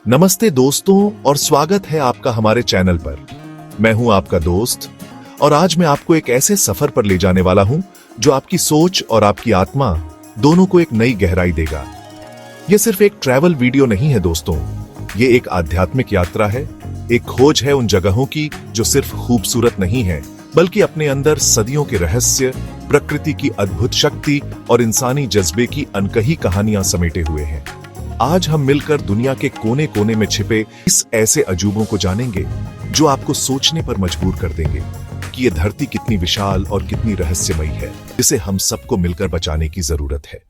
नमस्ते दोस्तों और स्वागत है आपका हमारे चैनल पर। मैं हूं आपका दोस्त और आज मैं आपको एक ऐसे सफर पर ले जाने वाला हूं जो आपकी सोच और आपकी आत्मा दोनों को एक नई गहराई देगा। यह सिर्फ एक ट्रैवल वीडियो नहीं है दोस्तों, ये एक आध्यात्मिक यात्रा है, एक खोज है उन जगहों की जो सिर्फ खूबसूरत नहीं है बल्कि अपने अंदर सदियों के रहस्य, प्रकृति की अद्भुत शक्ति और इंसानी जज्बे की अनकही कहानियां समेटे हुए हैं। आज हम मिलकर दुनिया के कोने कोने में छिपे इस ऐसे अजूबों को जानेंगे जो आपको सोचने पर मजबूर कर देंगे कि यह धरती कितनी विशाल और कितनी रहस्यमयी है, जिसे हम सबको मिलकर बचाने की जरूरत है।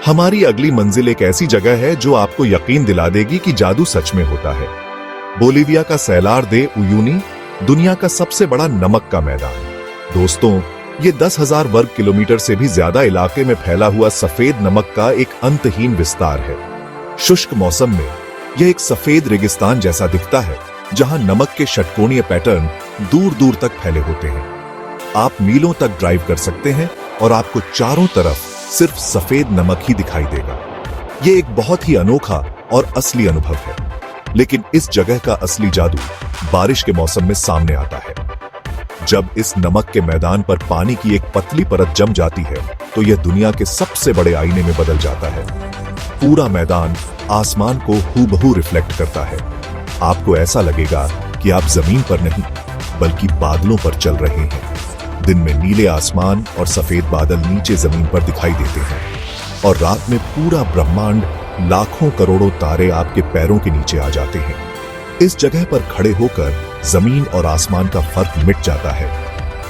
हमारी अगली मंजिल एक ऐसी जगह है जो आपको यकीन दिला देगी कि जादू सच में होता है। बोलिविया का सैलार दे उयूनी, दुनिया का सबसे बड़ा नमक का मैदान। दोस्तों, ये 10,000 वर्ग किलोमीटर से भी ज्यादा इलाके में फैला हुआ सफेद नमक का एक अंतहीन विस्तार है। शुष्क मौसम में यह एक सफेद रेगिस्तान जैसा दिखता है, जहां नमक के षटकोणीय पैटर्न दूर दूर तक फैले होते हैं। आप मीलों तक ड्राइव कर सकते हैं और आपको चारों तरफ सिर्फ सफेद नमक ही दिखाई देगा। यह एक बहुत ही अनोखा और असली अनुभव है। लेकिन इस जगह का असली जादू बारिश के मौसम में सामने आता है। जब इस नमक के मैदान पर पानी की एक पतली परत जम जाती है तो यह दुनिया के सबसे बड़े आईने में बदल जाता है। पूरा मैदान आसमान को हूबहू रिफ्लेक्ट करता है। आपको ऐसा लगेगा कि आप जमीन पर नहीं बल्कि बादलों पर चल रहे हैं। दिन में नीले आसमान और सफेद बादल नीचे जमीन पर दिखाई देते हैं और रात में पूरा ब्रह्मांड, लाखों करोड़ों तारे आपके पैरों के नीचे आ जाते हैं। इस जगह पर खड़े होकर जमीन और आसमान का फर्क मिट जाता है।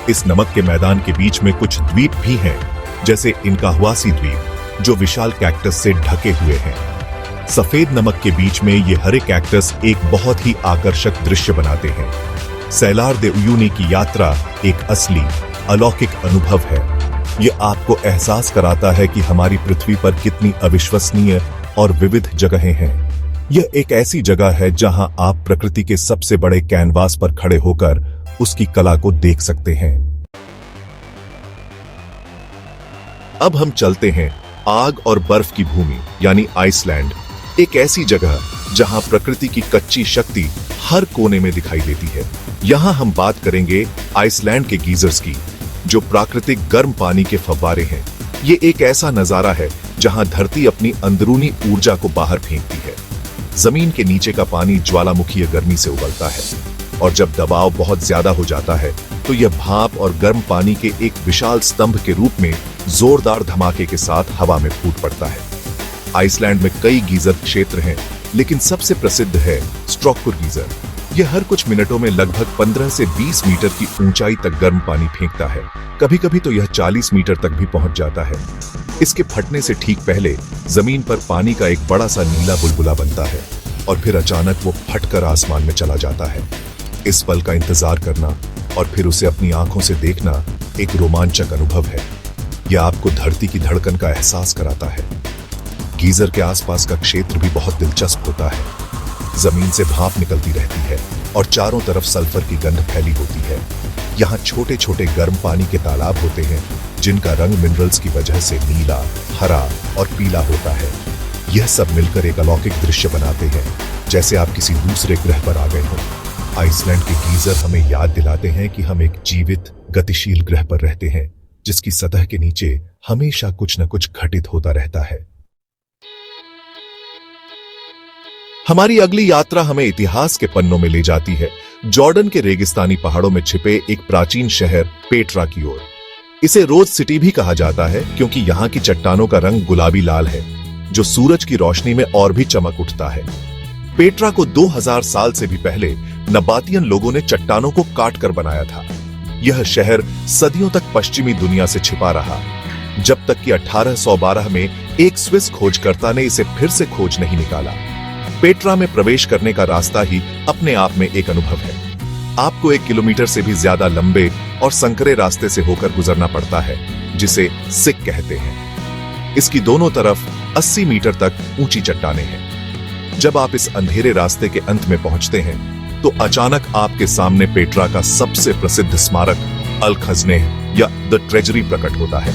इस नमक के मैदान के बीच में कुछ द्वीप भी हैं, जैसे इनकाहुआसी द्वीप, जो विशाल कैक्टस से ढके हुए हैं। सफेद नमक के बीच में ये हरे कैक्टस एक बहुत ही आकर्षक दृश्य बनाते हैं। सैलार दे उयूनी की यात्रा एक असली, अलौकिक अनुभव है। यह आपको एहसास कराता है कि हमारी पृथ्वी पर कितनी अविश्वसनीय और विविध जगहें हैं। यह एक ऐसी जगह है जहां आप प्रकृति के सबसे बड़े कैनवास पर खड़े होकर उसकी कला को देख सकते हैं। अब हम चलते हैं आग और बर्फ की भूमि यानी आइसलैंड, एक ऐसी जगह जहां प्रकृति की कच्ची शक्ति हर कोने में दिखाई देती है। यहां हम बात करेंगे आइसलैंड के गीजर्स की, जो प्राकृतिक गर्म पानी के फव्वारे हैं। ये एक ऐसा नजारा है जहां धरती अपनी अंदरूनी ऊर्जा को बाहर फेंकती है। जमीन के नीचे का पानी ज्वालामुखीय गर्मी से उबलता है और जब दबाव बहुत ज्यादा हो जाता है तो यह भाप और गर्म पानी के एक विशाल स्तंभ के रूप में जोरदार धमाके के साथ हवा में फूट पड़ता है। आइसलैंड में कई गीजर क्षेत्र हैं, लेकिन सबसे प्रसिद्ध है स्ट्रोकुर गीजर। यह हर कुछ मिनटों में लगभग 15 से 20 मीटर की ऊंचाई तक गर्म पानी फेंकता है। कभी कभी तो यह 40 मीटर तक भी पहुंच जाता है। इसके फटने से ठीक पहले जमीन पर पानी का एक बड़ा सा नीला बुलबुला बनता है और फिर अचानक वो फटकर आसमान में चला जाता है। इस पल का इंतजार करना और फिर उसे अपनी आंखों से देखना एक रोमांचक अनुभव है। यह आपको धरती की धड़कन का एहसास कराता है। गीजर के आसपास का क्षेत्र भी बहुत दिलचस्प होता है। जमीन से भाप निकलती रहती है और चारों तरफ सल्फर की गंध फैली होती है। यहाँ छोटे छोटे गर्म पानी के तालाब होते हैं, जिनका रंग मिनरल्स की वजह से नीला, हरा और पीला होता है। यह सब मिलकर एक अलौकिक दृश्य बनाते हैं, जैसे आप किसी दूसरे ग्रह पर आ गए हो। आइसलैंड के गीजर हमें याद दिलाते हैं कि हम एक जीवित, गतिशील ग्रह पर रहते हैं, जिसकी सतह के नीचे हमेशा कुछ न कुछ घटित होता रहता है। हमारी अगली यात्रा हमें इतिहास के पन्नों में ले जाती है, जॉर्डन के रेगिस्तानी पहाड़ों में छिपे एक प्राचीन शहर पेट्रा की ओर। इसे रोज सिटी भी कहा जाता है क्योंकि यहाँ की चट्टानों का रंग गुलाबी लाल है, जो सूरज की रोशनी में और भी चमक उठता है। पेट्रा को 2000 साल से भी पहले नबातियन लोगों ने चट्टानों को काट कर बनाया था। यह शहर सदियों तक पश्चिमी दुनिया से छिपा रहा, जब तक कि 1812 में एक स्विस खोजकर्ता ने इसे फिर से खोज नहीं निकाला। पेट्रा में प्रवेश करने का रास्ता ही अपने आप में एक अनुभव है। आपको 1 किलोमीटर से भी ज्यादा लंबे और संकरे रास्ते से होकर गुजरना पड़ता है, जिसे सिक कहते हैं। इसकी दोनों तरफ 80 मीटर तक ऊंची चट्टानें हैं। जब आप इस अंधेरे रास्ते के अंत में पहुंचते हैं तो अचानक आपके सामने पेट्रा का सबसे प्रसिद्ध स्मारक अल खजनेह या द ट्रेजरी प्रकट होता है।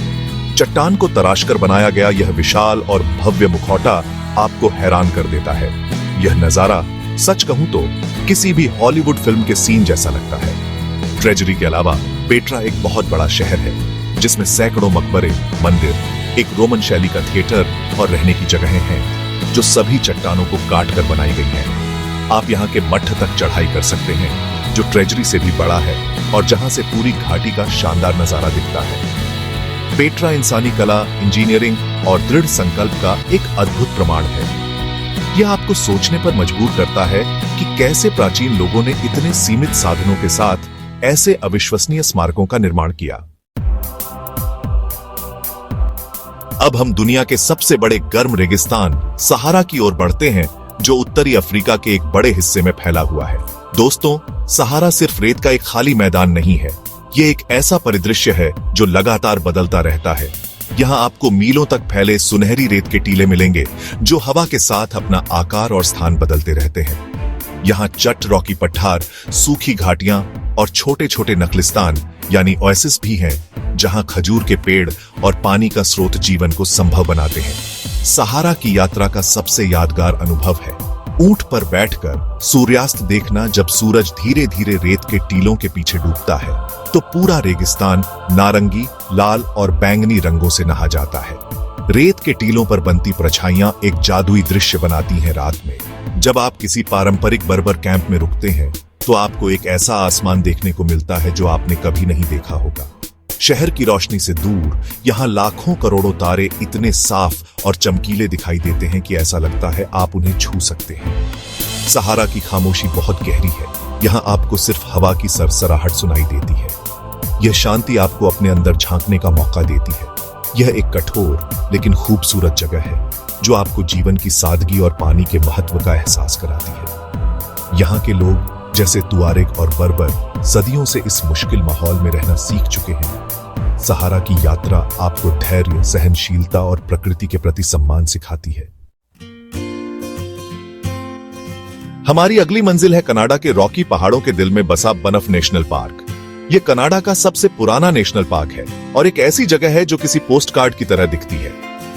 चट्टान को तराशकर बनाया गया यह विशाल और भव्य मुखौटा आपको हैरान कर देता है। यह नजारा सच कहूं तो किसी भी हॉलीवुड फिल्म के सीन जैसा लगता है। ट्रेजरी के अलावा पेट्रा एक बहुत बड़ा शहर है जिसमें सैकड़ों मकबरे, मंदिर, एक रोमन शैली का थिएटर और रहने की जगहें हैं जो सभी चट्टानों को काट कर बनाई गई हैं। आप यहाँ के मठ तक चढ़ाई कर सकते हैं जो ट्रेजरी से भी बड़ा है और जहां से पूरी घाटी का शानदार नजारा दिखता है। पेट्रा इंसानी कला, इंजीनियरिंग और दृढ़ संकल्प का एक अद्भुत प्रमाण है। यह आपको सोचने पर मजबूर करता है कि कैसे प्राचीन लोगों ने इतने सीमित साधनों के साथ ऐसे अविश्वसनीय स्मारकों का निर्माण किया। अब हम दुनिया के सबसे बड़े गर्म रेगिस्तान सहारा की ओर बढ़ते हैं जो उत्तरी अफ्रीका के एक बड़े हिस्से में फैला हुआ है। दोस्तों, सहारा सिर्फ रेत का एक खाली मैदान नहीं है, ये एक ऐसा परिदृश्य है जो लगातार बदलता रहता है। यहाँ आपको मीलों तक फैले सुनहरी रेत के टीले मिलेंगे जो हवा के साथ अपना आकार और स्थान बदलते रहते हैं। यहाँ चट, रॉकी पठार, सूखी घाटियां और छोटे छोटे नखलिस्तान यानी ओएसिस भी हैं जहां खजूर के पेड़ और पानी का स्रोत जीवन को संभव बनाते हैं। सहारा की यात्रा का सबसे यादगार अनुभव है ऊंट पर बैठकर सूर्यास्त देखना। जब सूरज धीरे धीरे रेत के टीलों के पीछे डूबता है तो पूरा रेगिस्तान नारंगी, लाल और बैंगनी रंगों से नहा जाता है। रेत के टीलों पर बनती परछाइयां एक जादुई दृश्य बनाती हैं रात में। जब आप किसी पारंपरिक बर्बर कैंप में रुकते हैं तो आपको एक ऐसा आसमान देखने को मिलता है जो आपने कभी नहीं देखा होगा। शहर की रोशनी से दूर यहाँ लाखों करोड़ों तारे इतने साफ और चमकीले दिखाई देते हैं कि ऐसा लगता है आप उन्हें छू सकते हैं। सहारा की खामोशी बहुत गहरी है। यहाँ आपको सिर्फ हवा की सरसराहट सुनाई देती है। यह शांति आपको अपने अंदर झांकने का मौका देती है। यह एक कठोर लेकिन खूबसूरत जगह है जो आपको जीवन की सादगी और पानी के महत्व का एहसास कराती है। यहाँ के लोग जैसे तुआरेग और बर्बर सदियों से इस मुश्किल माहौल में रहना सीख चुके हैं। सहारा की यात्रा आपको धैर्य, सहनशीलता और प्रकृति के प्रति सम्मान सिखाती है। हमारी अगली मंजिल है कनाडा के रॉकी पहाड़ों के दिल में बसा बनफ नेशनल पार्क। यह कनाडा का सबसे पुराना नेशनल पार्क है और एक ऐसी जगह है जो किसी पोस्ट कार्ड की तरह दिखती है।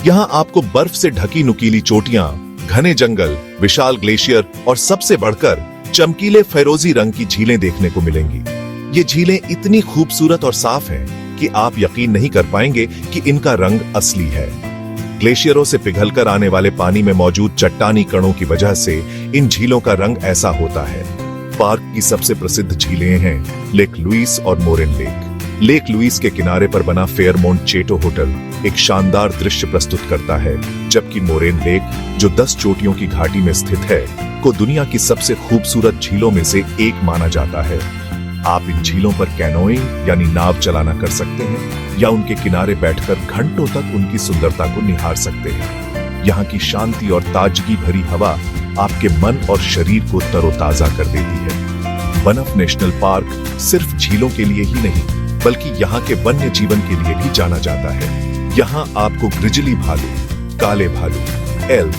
यहाँ आपको बर्फ से ढकी नुकीली चोटियां, घने जंगल, विशाल ग्लेशियर और सबसे बढ़कर चमकीले फिरोजी रंग की झीलें देखने को मिलेंगी। ये झीलें इतनी खूबसूरत और साफ हैं कि आप यकीन नहीं कर पाएंगे कि इनका रंग असली है। ग्लेशियरों से पिघलकर आने वाले पानी में मौजूद चट्टानी कणों की वजह से इन झीलों का रंग ऐसा होता है। पार्क की सबसे प्रसिद्ध झीलें हैं लेक लुइस और मोरेन लेक। लेक लुइस के किनारे पर बना फेयरमोंट चेटो होटल एक शानदार दृश्य प्रस्तुत करता है, जबकि मोरेन लेक जो 10 चोटियों की घाटी में स्थित है को दुनिया की सबसे खूबसूरत झीलों में से एक माना जाता है। आप इन झीलों पर कैनोइंग यानी नाव चलाना कर सकते हैं या उनके किनारे बैठकर घंटों तक उनकी सुंदरता को निहार सकते हैं। यहाँ की शांति और ताजगी भरी हवा आपके मन और शरीर को तरोताजा कर देती है। बनफ नेशनल पार्क सिर्फ झीलों के लिए ही नहीं बल्कि यहाँ के वन्य जीवन के लिए भी जाना जाता है। यहाँ आपको ग्रिजली भालू, काले भालू, एल्क,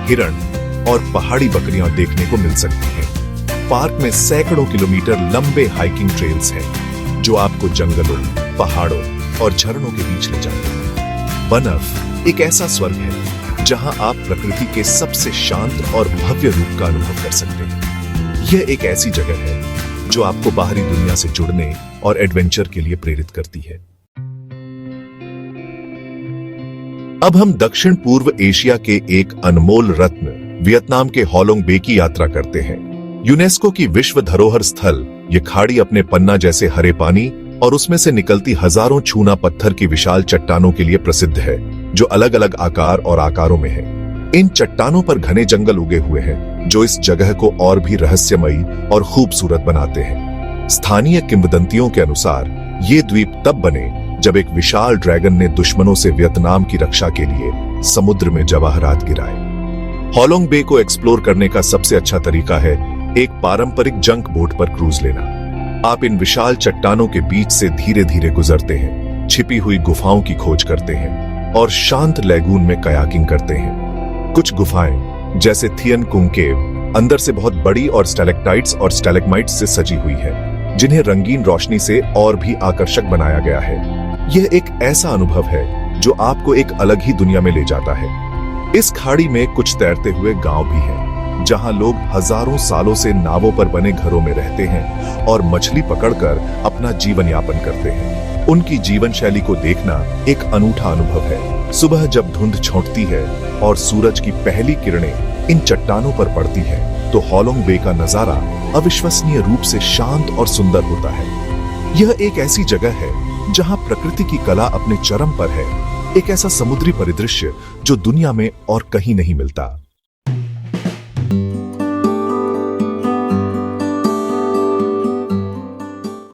हिरण और पहाड़ी बकरियां देखने को मिल सकती हैं। पार्क में सैकड़ों किलोमीटर लंबे हाइकिंग ट्रेल्स हैं जो आपको जंगलों, पहाड़ों और झरनों के बीच ले जाते हैं। बनफ एक ऐसा स्वर्ग है जहां आप प्रकृति के सबसे शांत और भव्य रूप का अनुभव कर सकते हैं। यह एक ऐसी जगह है जो आपको बाहरी दुनिया से जुड़ने और एडवेंचर के लिए प्रेरित करती है। अब हम दक्षिण पूर्व एशिया के एक अनमोल रत्न वियतनाम के होलोंग बे की यात्रा करते हैं। यूनेस्को की विश्व धरोहर स्थल ये खाड़ी अपने पन्ना जैसे हरे पानी और उसमें से निकलती हजारों चूना पत्थर की विशाल चट्टानों के लिए प्रसिद्ध है जो अलग अलग आकार और आकारों में है। इन चट्टानों पर घने जंगल उगे हुए हैं जो इस जगह को और भी रहस्यमयी और खूबसूरत बनाते हैं। स्थानीय किंवदंतियों के अनुसार ये द्वीप तब बने जब एक विशाल ड्रैगन ने दुश्मनों से वियतनाम की रक्षा के लिए समुद्र में जवाहरात गिराए। होलोंग बे को एक्सप्लोर करने का सबसे अच्छा तरीका है एक पारंपरिक जंक बोट पर क्रूज लेना। आप इन विशाल चट्टानों के बीच से धीरे धीरे गुजरते हैं, छिपी हुई गुफाओं की खोज करते हैं और शांत लैगून में कयाकिंग करते हैं। कुछ गुफाएं जैसे थियन कुंग केव अंदर से बहुत बड़ी और स्टैलेक्टाइट्स और स्टैलेग्माइट्स से सजी हुई है जिन्हें रंगीन रोशनी से और भी आकर्षक बनाया गया है। यह एक ऐसा अनुभव है जो आपको एक अलग ही दुनिया में ले जाता है। इस खाड़ी में कुछ तैरते हुए गांव भी हैं, जहां लोग हजारों सालों से नावों पर बने घरों में रहते हैं और मछली पकड़कर अपना जीवन यापन करते हैं। उनकी जीवन शैली को देखना एक अनूठा अनुभव है। सुबह जब धुंध छौंटती है और सूरज की पहली किरणें इन चट्टानों पर पड़ती है, तो हॉलोंग बे का नजारा अविश्वसनीय रूप से शांत और सुंदर होता है। यह एक ऐसी जगह है जहां प्रकृति की कला अपने चरम पर है, एक ऐसा समुद्री परिदृश्य जो दुनिया में और कहीं नहीं मिलता।